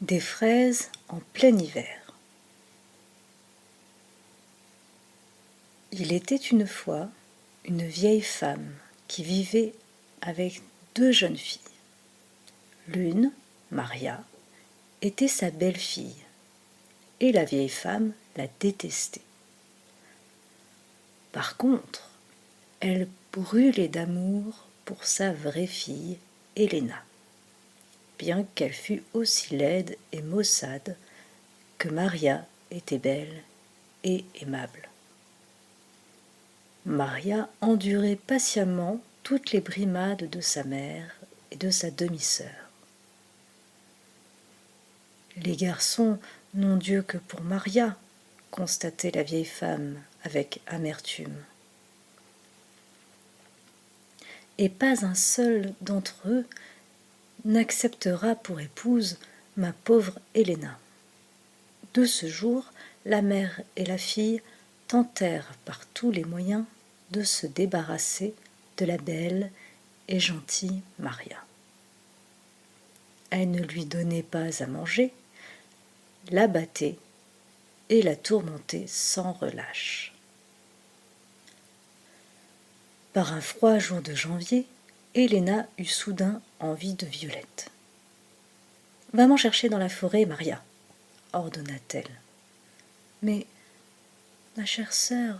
Des fraises en plein hiver. Il était une fois une vieille femme qui vivait avec deux jeunes filles. L'une, Maria, était sa belle-fille, et la vieille femme la détestait. Par contre, elle brûlait d'amour pour sa vraie fille, Helena, bien qu'elle fût aussi laide et maussade que Maria était belle et aimable. Maria endurait patiemment toutes les brimades de sa mère et de sa demi-sœur. Les garçons n'ont Dieu que pour Maria, constatait la vieille femme avec amertume. Et pas un seul d'entre eux n'acceptera pour épouse ma pauvre Helena. De ce jour, la mère et la fille tentèrent par tous les moyens de se débarrasser de la belle et gentille Maria. Elle ne lui donnait pas à manger, la battait et la tourmentait sans relâche. Par un froid jour de janvier, Helena eut soudain envie de violette. « Va m'en chercher dans la forêt, Maria, » ordonna-t-elle. « Mais, ma chère sœur,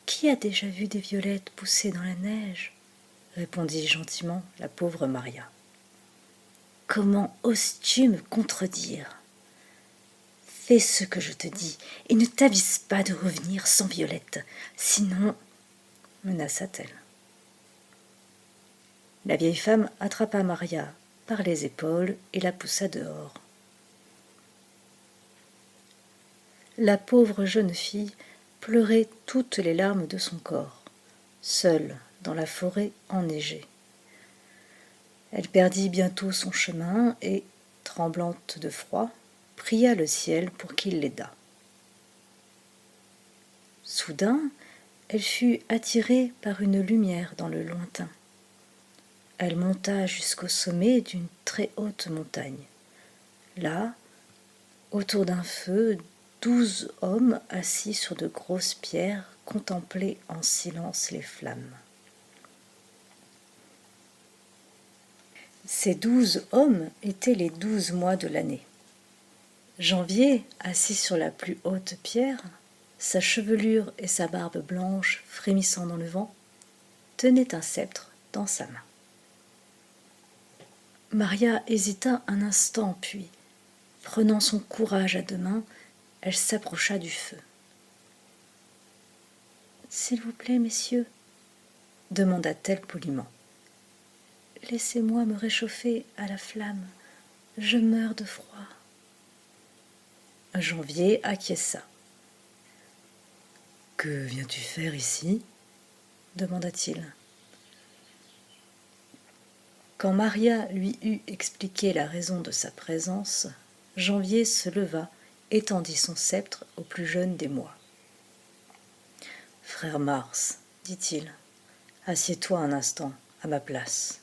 qui a déjà vu des violettes pousser dans la neige ?» répondit gentiment la pauvre Maria. « Comment oses-tu me contredire ? Fais ce que je te dis et ne t'avise pas de revenir sans violette, sinon, menaça-t-elle. La vieille femme attrapa Maria par les épaules et la poussa dehors. La pauvre jeune fille pleurait toutes les larmes de son corps, seule dans la forêt enneigée. Elle perdit bientôt son chemin et, tremblante de froid, pria le ciel pour qu'il l'aidât. Soudain, elle fut attirée par une lumière dans le lointain. Elle monta jusqu'au sommet d'une très haute montagne. Là, autour d'un feu, 12 hommes assis sur de grosses pierres contemplaient en silence les flammes. Ces 12 hommes étaient les 12 mois de l'année. Janvier, assis sur la plus haute pierre, sa chevelure et sa barbe blanche frémissant dans le vent, tenait un sceptre dans sa main. Maria hésita un instant, puis, prenant son courage à deux mains, elle s'approcha du feu. « S'il vous plaît, messieurs, demanda-t-elle poliment. Laissez-moi me réchauffer à la flamme, je meurs de froid. Janvier acquiesça. « Que viens-tu faire ici ?» demanda-t-il. Quand Maria lui eut expliqué la raison de sa présence, Janvier se leva et tendit son sceptre au plus jeune des mois. « Frère Mars, dit-il, assieds-toi un instant à ma place. »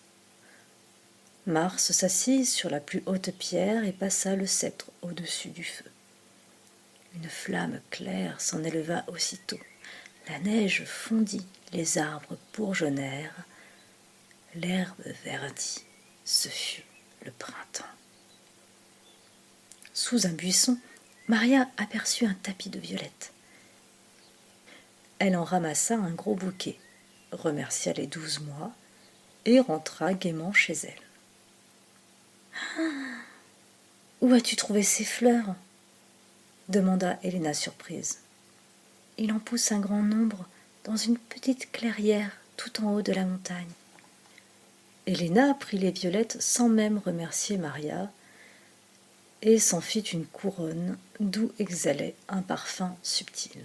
Mars s'assit sur la plus haute pierre et passa le sceptre au-dessus du feu. Une flamme claire s'en éleva aussitôt. La neige fondit, les arbres bourgeonnèrent, l'herbe verdit. Ce fut le printemps. Sous un buisson, Maria aperçut un tapis de violettes. Elle en ramassa un gros bouquet, remercia les 12 mois et rentra gaiement chez elle. « Où as-tu trouvé ces fleurs ?» demanda Helena surprise. « Il en pousse un grand nombre dans une petite clairière tout en haut de la montagne. » Helena prit les violettes sans même remercier Maria et s'en fit une couronne d'où exhalait un parfum subtil.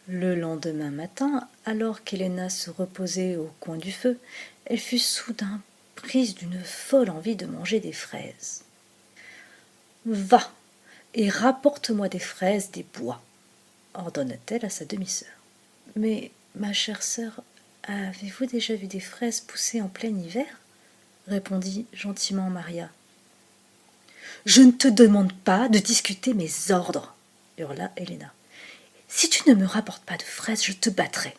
Le lendemain matin, alors qu'Helena se reposait au coin du feu, elle fut soudain prise d'une folle envie de manger des fraises. « Va et rapporte-moi des fraises des bois, » ordonna-t-elle à sa demi-sœur. « Mais, ma chère sœur, avez-vous déjà vu des fraises pousser en plein hiver ?» répondit gentiment Maria. Je ne te demande pas de discuter mes ordres, hurla Helena. Si tu ne me rapportes pas de fraises, je te battrai.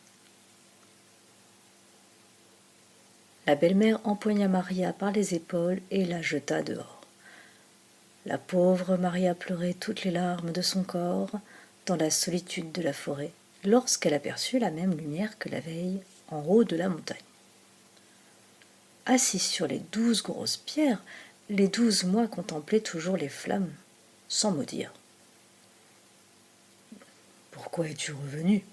La belle-mère empoigna Maria par les épaules et la jeta dehors. La pauvre Maria pleurait toutes les larmes de son corps dans la solitude de la forêt, lorsqu'elle aperçut la même lumière que la veille en haut de la montagne. Assis sur les 12 grosses pierres, les 12 mois contemplaient toujours les flammes, sans mot dire. « Pourquoi es-tu revenu ?»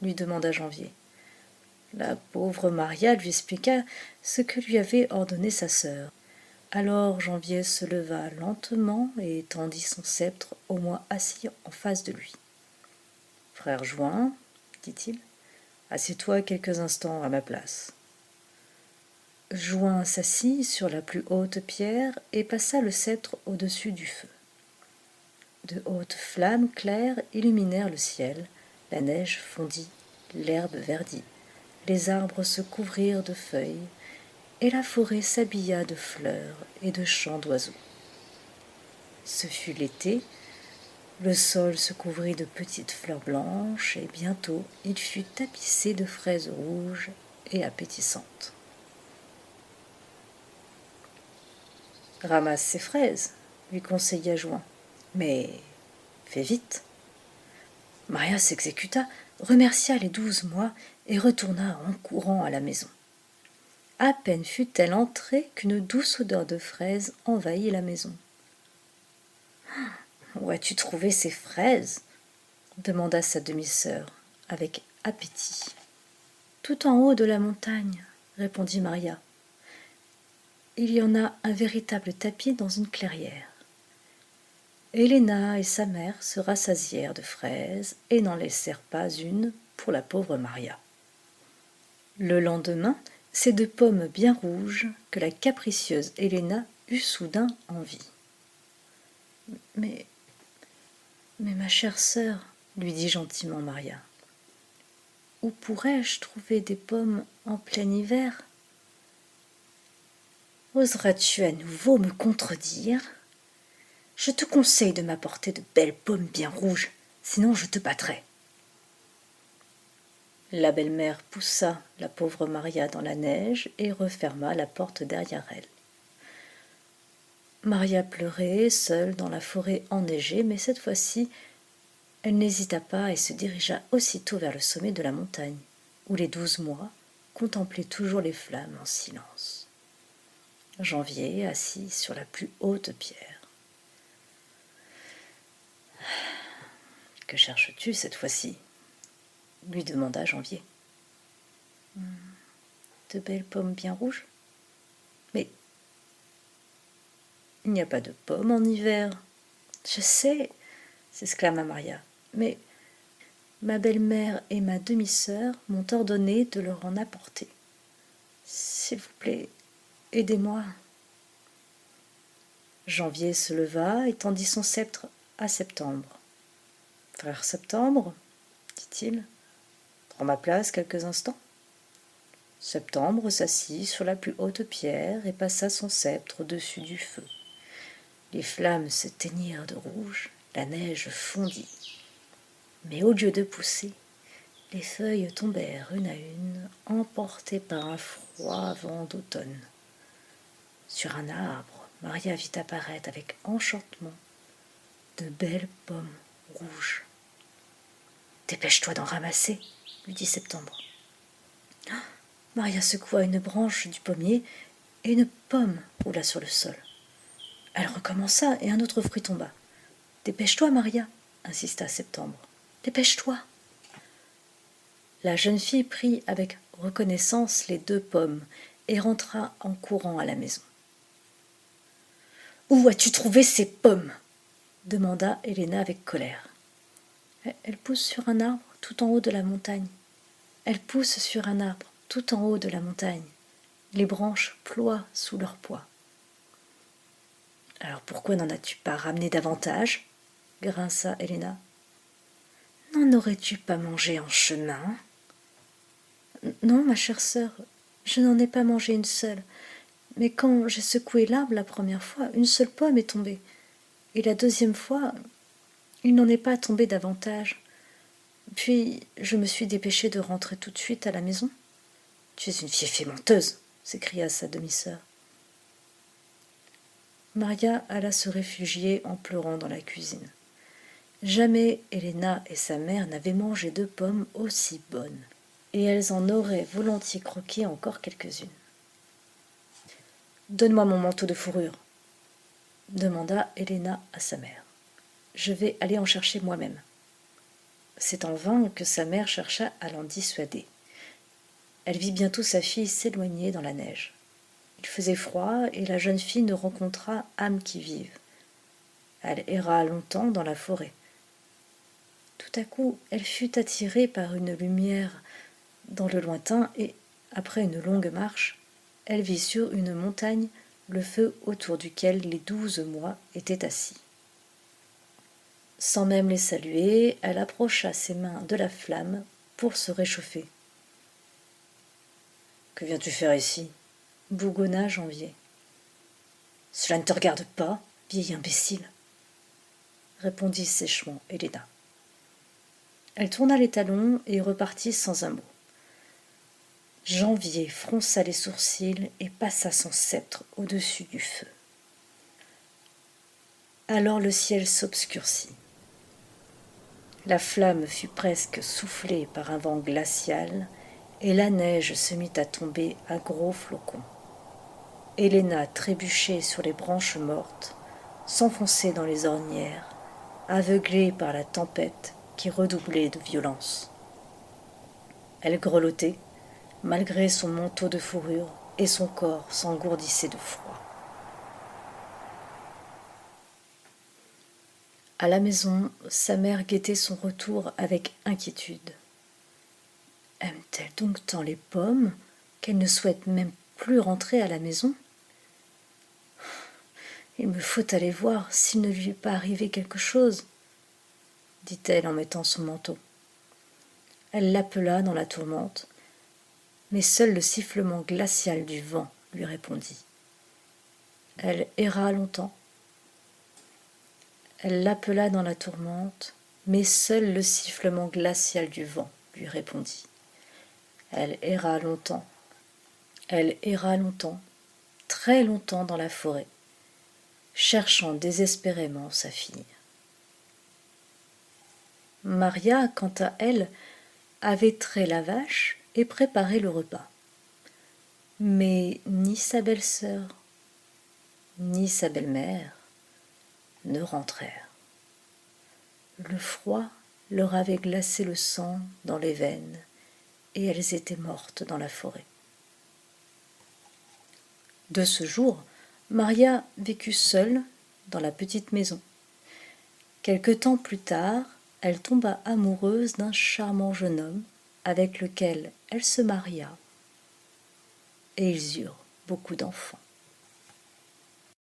lui demanda Janvier. La pauvre Maria lui expliqua ce que lui avait ordonné sa sœur. Alors Janvier se leva lentement et tendit son sceptre au mois assis en face de lui. « Frère Juin, dit-il, assieds-toi quelques instants à ma place. » Juin s'assit sur la plus haute pierre et passa le sceptre au-dessus du feu. De hautes flammes claires illuminèrent le ciel, la neige fondit, l'herbe verdit, les arbres se couvrirent de feuilles, et la forêt s'habilla de fleurs et de chants d'oiseaux. Ce fut l'été, le sol se couvrit de petites fleurs blanches, et bientôt il fut tapissé de fraises rouges et appétissantes. « Ramasse ces fraises, lui conseilla Juin, mais fais vite. » Maria s'exécuta, remercia les 12 mois et retourna en courant à la maison. À peine fut-elle entrée qu'une douce odeur de fraises envahit la maison. « Où as-tu trouvé ces fraises ?» demanda sa demi-sœur, avec appétit. « Tout en haut de la montagne, » répondit Maria. « Il y en a un véritable tapis dans une clairière. » Helena et sa mère se rassasièrent de fraises et n'en laissèrent pas une pour la pauvre Maria. Le lendemain, c'est de pommes bien rouges que la capricieuse Helena eut soudain envie. « Mais ma chère sœur, lui dit gentiment Maria, où pourrais-je trouver des pommes en plein hiver ? Oseras-tu à nouveau me contredire ? Je te conseille de m'apporter de belles pommes bien rouges, sinon je te battrai. » La belle-mère poussa la pauvre Maria dans la neige et referma la porte derrière elle. Maria pleurait, seule dans la forêt enneigée, mais cette fois-ci, elle n'hésita pas et se dirigea aussitôt vers le sommet de la montagne, où les 12 mois contemplaient toujours les flammes en silence. Janvier assis sur la plus haute pierre. « Que cherches-tu cette fois-ci » lui demanda Janvier. « De belles pommes bien rouges. Mais il n'y a pas de pommes en hiver. »« Je sais, » s'exclama Maria, « mais ma belle-mère et ma demi-sœur m'ont ordonné de leur en apporter. S'il vous plaît, aidez-moi. » Janvier se leva et tendit son sceptre à Septembre. « Frère Septembre, dit-il, prends ma place quelques instants. » Septembre s'assit sur la plus haute pierre et passa son sceptre au-dessus du feu. Les flammes se teignirent de rouge, la neige fondit. Mais au lieu de pousser, les feuilles tombèrent une à une, emportées par un froid vent d'automne. Sur un arbre, Maria vit apparaître avec enchantement de belles pommes rouges. « Dépêche-toi d'en ramasser, » lui dit Septembre. Maria secoua une branche du pommier et une pomme roula sur le sol. Elle recommença et un autre fruit tomba. « Dépêche-toi, Maria, » insista Septembre. « Dépêche-toi. » La jeune fille prit avec reconnaissance les 2 pommes et rentra en courant à la maison. « Où as-tu trouvé ces pommes ?» demanda Helena avec colère. « Elles poussent sur un arbre tout en haut de la montagne. Elles poussent sur un arbre tout en haut de la montagne. Les branches ploient sous leur poids. »« Alors pourquoi n'en as-tu pas ramené davantage ?» grinça Helena. « N'en aurais-tu pas mangé en chemin ?»« Non, ma chère sœur, je n'en ai pas mangé une seule, Mais quand j'ai secoué l'arbre la première fois, une seule pomme est tombée. Et la deuxième fois, il n'en est pas tombé davantage. Puis je me suis dépêchée de rentrer tout de suite à la maison. Tu es une fieffée menteuse, s'écria sa demi-sœur. Maria alla se réfugier en pleurant dans la cuisine. Jamais Helena et sa mère n'avaient mangé de pommes aussi bonnes, et elles en auraient volontiers croqué encore quelques-unes. « Donne-moi mon manteau de fourrure, » demanda Helena à sa mère. « Je vais aller en chercher moi-même. » C'est en vain que sa mère chercha à l'en dissuader. Elle vit bientôt sa fille s'éloigner dans la neige. Il faisait froid et la jeune fille ne rencontra âme qui vive. Elle erra longtemps dans la forêt. Tout à coup, elle fut attirée par une lumière dans le lointain et, après une longue marche, elle vit sur une montagne le feu autour duquel les 12 mois étaient assis. Sans même les saluer, elle approcha ses mains de la flamme pour se réchauffer. « Que viens-tu faire ici » bougonna Janvier. « Cela ne te regarde pas, vieil imbécile » répondit sèchement Helena. Elle tourna les talons et repartit sans un mot. Janvier fronça les sourcils et passa son sceptre au-dessus du feu. Alors le ciel s'obscurcit. La flamme fut presque soufflée par un vent glacial et la neige se mit à tomber à gros flocons. Helena trébuchait sur les branches mortes, s'enfonçait dans les ornières, aveuglée par la tempête qui redoublait de violence. Elle grelottait, malgré son manteau de fourrure, et son corps s'engourdissait de froid. À la maison, sa mère guettait son retour avec inquiétude. Aime-t-elle donc tant les pommes qu'elle ne souhaite même plus rentrer à la maison ? Il me faut aller voir s'il ne lui est pas arrivé quelque chose, dit-elle en mettant son manteau. Elle l'appela dans la tourmente, mais seul le sifflement glacial du vent lui répondit. Elle erra longtemps. Elle l'appela dans la tourmente, mais seul le sifflement glacial du vent lui répondit. Elle erra longtemps. Elle erra longtemps, très longtemps dans la forêt, cherchant désespérément sa fille. Maria, quant à elle, avait trait la vache et préparé le repas. Mais ni sa belle-sœur, ni sa belle-mère ne rentrèrent. Le froid leur avait glacé le sang dans les veines et elles étaient mortes dans la forêt. De ce jour, Maria vécut seule dans la petite maison. Quelque temps plus tard, elle tomba amoureuse d'un charmant jeune homme avec lequel elle se maria et ils eurent beaucoup d'enfants.